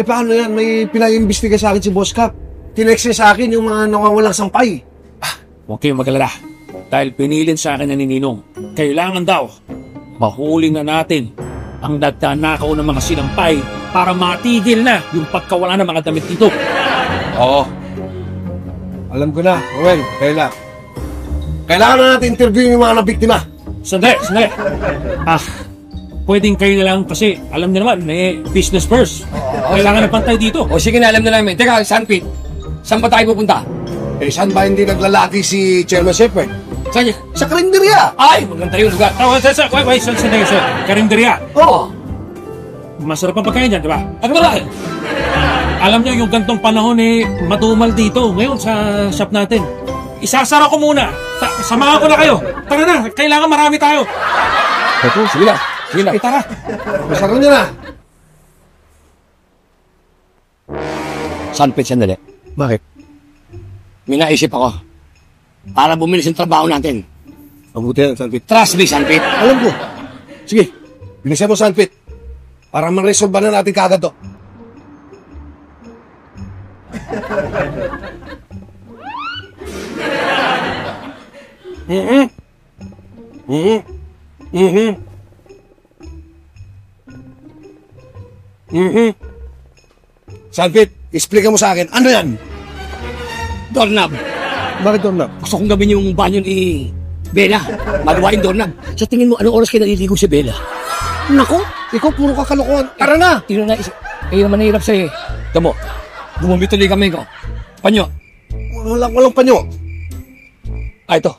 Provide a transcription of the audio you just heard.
Paano yan? May pinaimbestiga sa akin si Boss Cap. Tinext niya sa akin yung mga nawawalang sampay. Huwag kayong magalala. Dahil pinilin sa akin na ni Ninong, kailangan daw mahuli na natin ang nagtanakaw ng mga sinampay para matigil na yung pagkawala ng mga damit dito. Oo. Alam ko na, Ruel. Kailangan na natin interview yung mga nabiktima. Sandali. Pwedeng kayo na lang kasi alam niyo naman, business first. Kailangan na pantay dito. O sige na, alam na namin. Teka, Sanpit, saan ba tayo pupunta? Saan ba hindi naglalaki si Chairman Shepherd? Saan niya? Sa karinderya! Ay, maganda yung lugar. Wait, sandali. Karinderya. Oo. Masarap ang pagkain dyan, di ba? Ano ba? Alam niyo, yung gantong panahon matumal dito. Ngayon sa shop natin. Isasara ko muna. Samahan ko na kayo. Tara na, kailangan marami tayo. Sige na. Tara. Masarap niya na. Sanpit, sandali. Bakit? May naisip ako. Para bumilis yung trabaho natin. Mabuti yan, Sanpit. Trust me, Sanpit. Alam ko. Sige, bilisan mo, Sanpit. Para ma-resolve na natin kaagad to. Sanpit, explain mo sa akin, ano yan? Doorknob. Bakit doon na? Gusto kong gawin yung banyo ni Bella. Magawa yung doorknob. Sa tingin mo, anong oras kayo naliligo si Bella? Naku, ikaw puro kakalokohan. Tara na! Tino na isip. Kayo naman nahirap sa'yo eh. Tamo, bumabituloy kami ko. Panyo. Walang panyo. Ito.